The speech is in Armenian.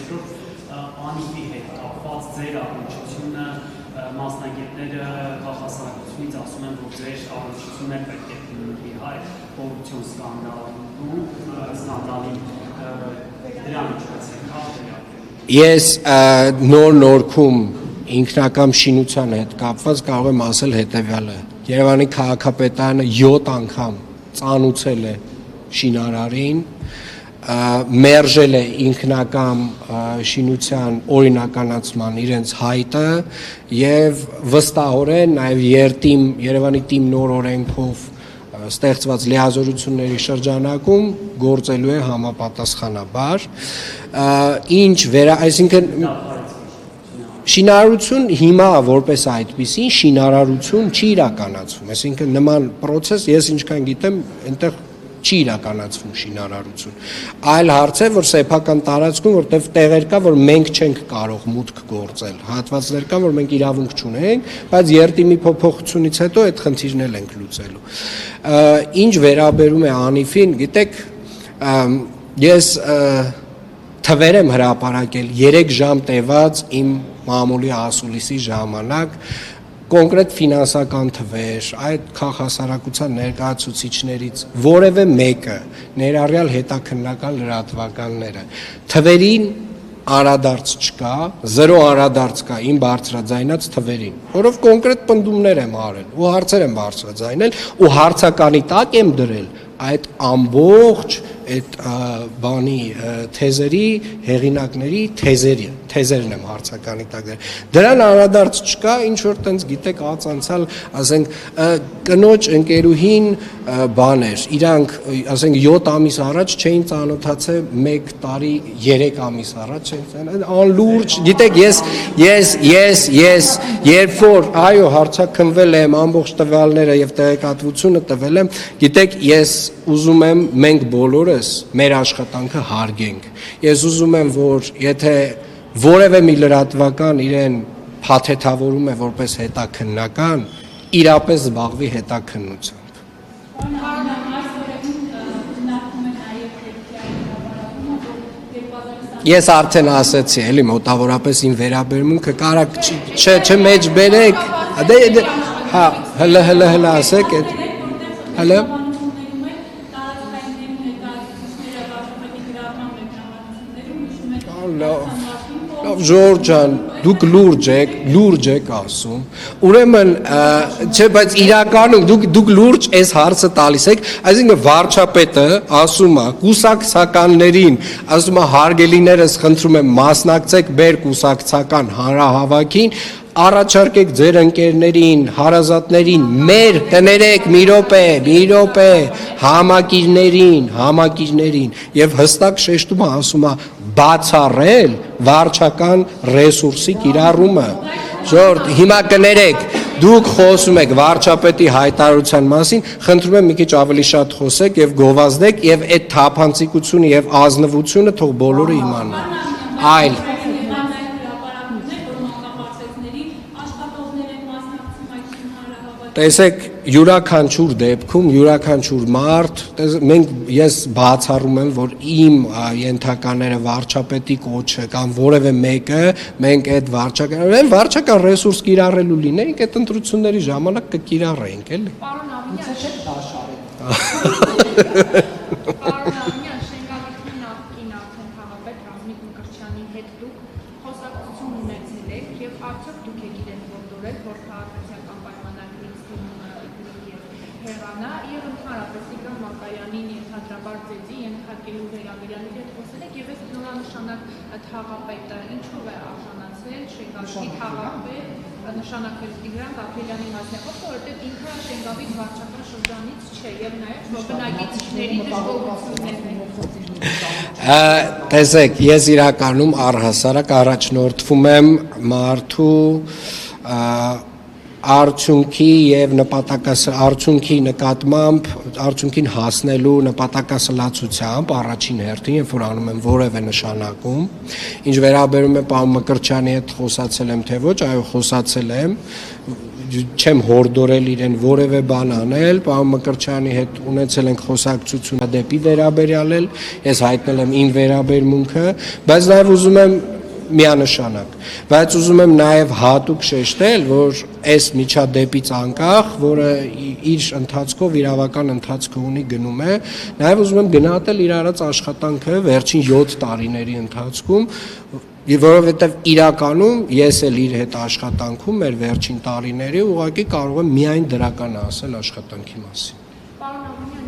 երկրորդ անիվի հետ կապված ձեր առնչությունը մասնագետները քաղաքասարությունից ասում են, որ ձեր առնչություններ պետք է լինի հայ կոռուպցիոն սկանդալի դրան ինչպես է կապ Ես նոր-նորքում ինքնակամ շինության հետ կապված կարող եմ ասել հետևյալը. Երևանի քաղաքապետարանը 7 անգամ ծանուցել է շինարարին, մերժել է ինքնակամ շինության օրինականացման իրենց հայտը եւ վստահորեն նաեւ Երևանի թիմ նոր օրենքով ստեղծված լիազորությունների շրջանակում գործելու է համապատասխանաբար այսինքն շինարարություն հիմա որպես այդպիսին շինարարություն չի իրականացվում, այսինքն նման process ես ինչքան գիտեմ այնտեղ չի իրականացվում շինարարություն։ Այլ հարց է, որ սեփական տարածքում, որտեղ տեղեր կա, որ մենք չենք կարող մուտք գործել, հատվածներ կան, որ մենք իրավունք չունենք, բայց երթիմի փոփոխությունից հետո այդ խնդիրն էլ ենք լուծելու։ Ինչ վերաբերում է անիվին, գիտեք, ես թվեր եմ հրապարակել 3 ժամ տևած իմ մամուլի ասուլիսի ժամանակ կոնկրետ ֆինանսական թվեր, այդ քաղաքասարակության ներկայացուցիչներից որևէ մեկը ներառյալ հետաքննական լրատվականները թվերին անդրադարձ չկա, 0 անդրադարձ կա իմ բարձրաձայնած թվերին, որով կոնկրետ պնդումներ եմ արել ու հարցեր եմ բարձրաձայնել ու հարցականի տակ եմ դրել այդ ամբողջ այդ բանի թեզերի հեղինակների թեզերն եմ հարցականի տակ դրել։ Դրան անդրադարձ չկա, ինչ որ տենց գիտեք անցալ, ասենք կնոջ ընկերուհին բաներ, իրանք ասենք 7 ամիս առաջ չէին ծանոթացել 1 տարի 3 ամիս առաջ չէին անլուրջ, գիտեք ես երբ որ այո հարցաքնվել եմ ամբողջ տվյալները եւ տեղեկատվությունը տվել եմ, գիտեք ես ուզում եմ մենք բոլորս մեր աշխատանքը հարգենք։ Ես ուզում եմ, որ եթե որևէ մի լրատվական իրեն փաթեթավորում է որպես հետաքննական, իրապես զբաղվի հետաքննությամբ։ Ես արդեն ասացի, էլի մոտավորապես իմ վերաբերմունքը կարակ չմեջ բերեք, հա, հլը ասեք, հլը Ժորժ ջան, դուք լուրջ եք ասում, ուրեմն չէ, բայց իրականում դուք լուրջ այս հարցը տալիս եք, այսինքն վարչապետը ասում է կուսակցականներին, ասում է հարգելիներս խնդրում եմ մասնակցեք մեր կուսակցական հանրահավաքին, առաջարկեք ձեր ընկերներին, հարազատներին, մեր կներեք մի րոպե, համակիրներին եւ հստակ շեշտում է ասում է բացառել վարչական ռեսուրսի կիրառումը։ Ժորժ, հիմա կներեք, դուք խոսում եք վարչապետի հայտարարության մասին, խնդրում եմ մի քիչ ավելի շատ խոսեք եւ գովազդեք եւ այդ թափանցիկությունը եւ ազնվությունը թող բոլորը իմանան։ Այլ Տեսեք, յուրաքանչյուր դեպքում, յուրաքանչյուր մարդ, ես բացառում եմ, որ իմ ենթակաները վարչապետի կոչը կամ որևէ մեկը, մենք այդ վարչական ռեսուրս կիրառելու լինենք, այդ ընտրությունների ժամանակ կկիրառենք, էլի։ Պարոն Ավինյան, չէ՞ դաշարեք։ Պարոն Ավինյան, շենգավիթի նախկին արդեն քաղաքապետ Ռազմիկ Մկրտչյանի հետ դուք խոսակցություն ունեցել եք եւ արդյոք դուք եք իրեն ողջորել, որ քաղաքացիական պայմանագրից հեռանա եւ ընդհանրապես Տիգրան Մակայանին ենթադրաբար ձեզի ենթարկելու վերաբերյալ իր հետ խոսել եք եւ այս նորանշանակ քաղաքապետը ինչով է արժանացել Շենգավիթի քաղաքապետ նշանակվել Տիգրան Գաբրիելյանի մասնակցությամբ, որովհետև ինքը Շենգավիթ վարչական շրջանից չէ եւ նաեւ բնակիչների դժգոհություններն են։ Տեսեք, ես իրականում առհասարակ առաջնորդվում եմ մարդու արդյունքի եւ արդյունքի նկատմամբ արդյունքին հասնելու նպատակասլացությամբ առաջին հերթին, երբ որ անում եմ որևէ նշանակում, ինչ վերաբերում է պարոն Մկրտչյանի հետ խոսացել եմ թե ոչ, այո խոսացել եմ, չեմ հորդորել իրեն որևէ բան անել, պարոն Մկրտչյանի հետ ունեցել ենք խոսակցություն դեպի վերաբերյալ, ես հայտնել եմ իմ վերաբերմունքը, բայց նաև ուզում եմ միանշանակ, բայց ուզում եմ նաև հատուկ շեշտել, որ այս միջադեպից անկախ, որը իր ընթացքով իրավական ընթացք ունի գնում է, նաև ուզում եմ գնահատել իր արած աշխատանքը վերջին 7 տարիների ընթացքում, որովհետև իրականում ես էլ իր հետ աշխատանքում մեր վերջին տարիների ուղղակի կարող եմ միայն դրական ասել աշխատանքի մասին։ Պարոն Աբունյան,